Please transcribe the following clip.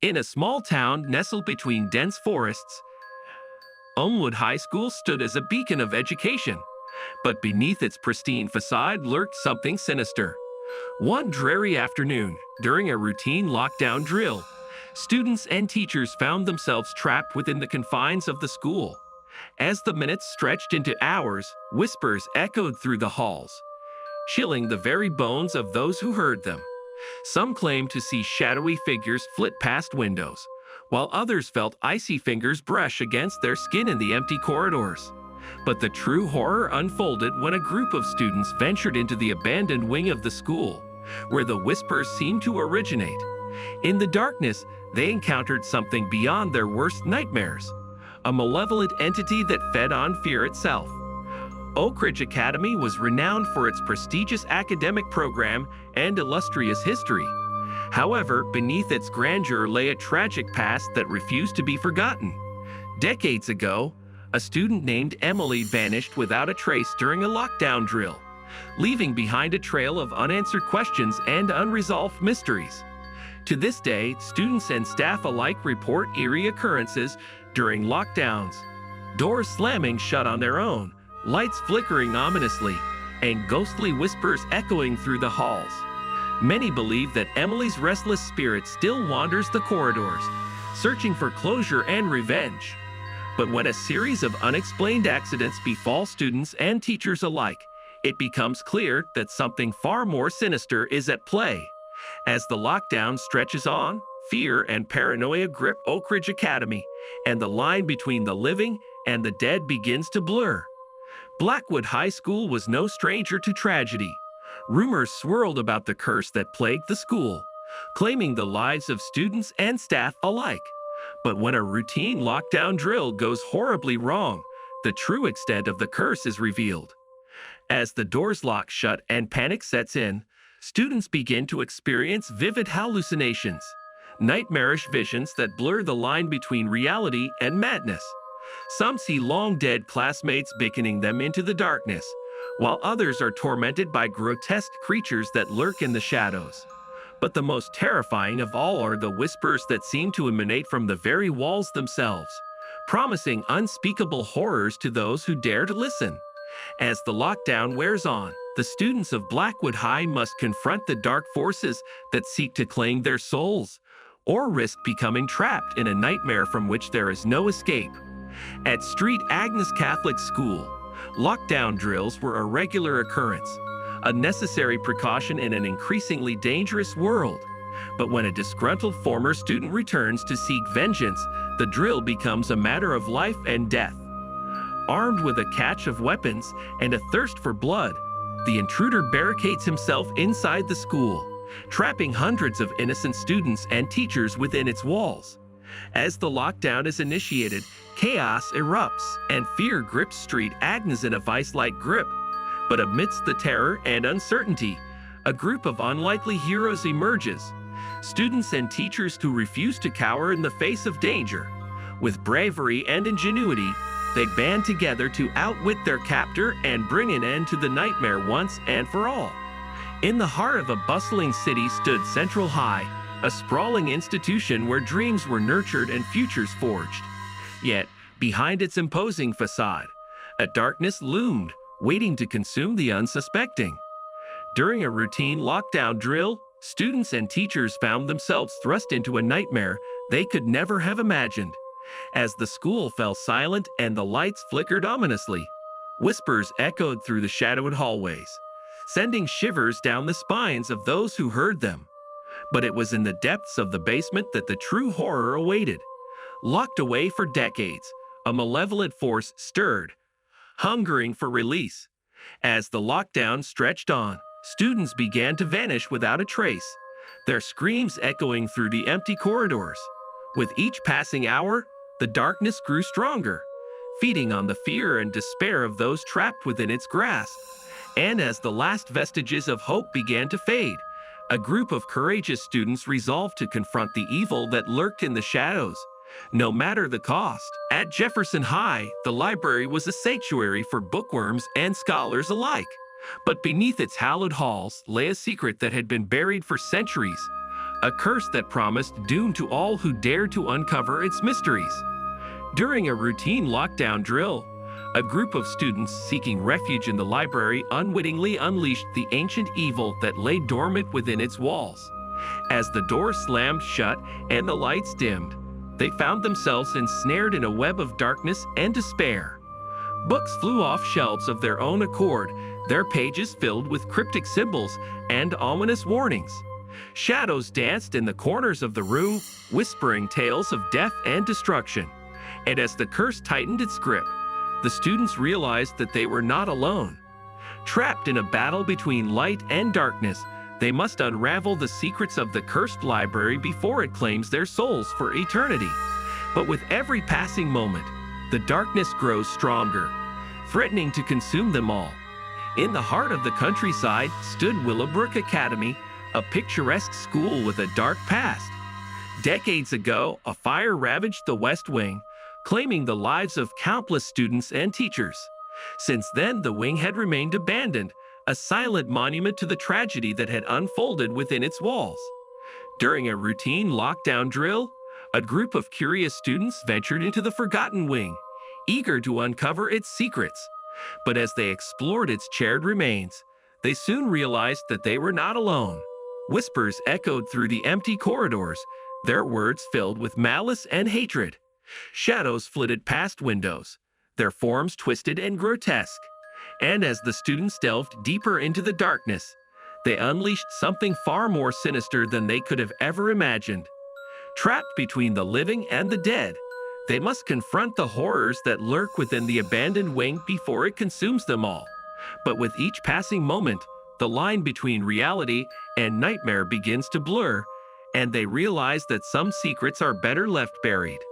In a small town nestled between dense forests, Elmwood High School stood as a beacon of education. But beneath its pristine facade lurked something sinister. One dreary afternoon, during a routine lockdown drill, students and teachers found themselves trapped within the confines of the school. As the minutes stretched into hours, whispers echoed through the halls, chilling the very bones of those who heard them. Some claimed to see shadowy figures flit past windows, while others felt icy fingers brush against their skin in the empty corridors. But the true horror unfolded when a group of students ventured into the abandoned wing of the school, where the whispers seemed to originate. In the darkness, they encountered something beyond their worst nightmares, a malevolent entity that fed on fear itself. Oak Ridge Academy was renowned for its prestigious academic program and illustrious history. However, beneath its grandeur lay a tragic past that refused to be forgotten. Decades ago, a student named Emily vanished without a trace during a lockdown drill, leaving behind a trail of unanswered questions and unresolved mysteries. To this day, students and staff alike report eerie occurrences during lockdowns, doors slamming shut on their own, lights flickering ominously, and ghostly whispers echoing through the halls. Many believe that Emily's restless spirit still wanders the corridors, searching for closure and revenge. But when a series of unexplained accidents befall students and teachers alike, it becomes clear that something far more sinister is at play. As the lockdown stretches on, fear and paranoia grip Oak Ridge Academy, and the line between the living and the dead begins to blur. Blackwood High School was no stranger to tragedy. Rumors swirled about the curse that plagued the school, claiming the lives of students and staff alike. But when a routine lockdown drill goes horribly wrong, the true extent of the curse is revealed. As the doors lock shut and panic sets in, students begin to experience vivid hallucinations, nightmarish visions that blur the line between reality and madness. Some see long-dead classmates beckoning them into the darkness, while others are tormented by grotesque creatures that lurk in the shadows. But the most terrifying of all are the whispers that seem to emanate from the very walls themselves, promising unspeakable horrors to those who dare to listen. As the lockdown wears on, the students of Blackwood High must confront the dark forces that seek to claim their souls, or risk becoming trapped in a nightmare from which there is no escape. At St. Agnes Catholic School, lockdown drills were a regular occurrence, a necessary precaution in an increasingly dangerous world. But when a disgruntled former student returns to seek vengeance, the drill becomes a matter of life and death. Armed with a cache of weapons and a thirst for blood, the intruder barricades himself inside the school, trapping hundreds of innocent students and teachers within its walls. As the lockdown is initiated, chaos erupts and fear grips St. Agnes in a vice-like grip. But amidst the terror and uncertainty, a group of unlikely heroes emerges, students and teachers who refuse to cower in the face of danger. With bravery and ingenuity, they band together to outwit their captor and bring an end to the nightmare once and for all. In the heart of a bustling city stood Central High, a sprawling institution where dreams were nurtured and futures forged. Yet, behind its imposing facade, a darkness loomed, waiting to consume the unsuspecting. During a routine lockdown drill, students and teachers found themselves thrust into a nightmare they could never have imagined. As the school fell silent and the lights flickered ominously, whispers echoed through the shadowed hallways, sending shivers down the spines of those who heard them. But it was in the depths of the basement that the true horror awaited. Locked away for decades, a malevolent force stirred, hungering for release. As the lockdown stretched on, students began to vanish without a trace, their screams echoing through the empty corridors. With each passing hour, the darkness grew stronger, feeding on the fear and despair of those trapped within its grasp. And as the last vestiges of hope began to fade, a group of courageous students resolved to confront the evil that lurked in the shadows, no matter the cost. At Jefferson High, the library was a sanctuary for bookworms and scholars alike. But beneath its hallowed halls lay a secret that had been buried for centuries, a curse that promised doom to all who dared to uncover its mysteries. During a routine lockdown drill, a group of students seeking refuge in the library unwittingly unleashed the ancient evil that lay dormant within its walls. As the door slammed shut and the lights dimmed, they found themselves ensnared in a web of darkness and despair. Books flew off shelves of their own accord, their pages filled with cryptic symbols and ominous warnings. Shadows danced in the corners of the room, whispering tales of death and destruction. And as the curse tightened its grip, the students realized that they were not alone. Trapped in a battle between light and darkness, they must unravel the secrets of the cursed library before it claims their souls for eternity. But with every passing moment, the darkness grows stronger, threatening to consume them all. In the heart of the countryside stood Willowbrook Academy, a picturesque school with a dark past. Decades ago, a fire ravaged the West Wing, claiming the lives of countless students and teachers. Since then, the wing had remained abandoned, a silent monument to the tragedy that had unfolded within its walls. During a routine lockdown drill, a group of curious students ventured into the forgotten wing, eager to uncover its secrets. But as they explored its charred remains, they soon realized that they were not alone. Whispers echoed through the empty corridors, their words filled with malice and hatred. Shadows flitted past windows, their forms twisted and grotesque. And as the students delved deeper into the darkness, they unleashed something far more sinister than they could have ever imagined. Trapped between the living and the dead, they must confront the horrors that lurk within the abandoned wing before it consumes them all. But with each passing moment, the line between reality and nightmare begins to blur, and they realize that some secrets are better left buried.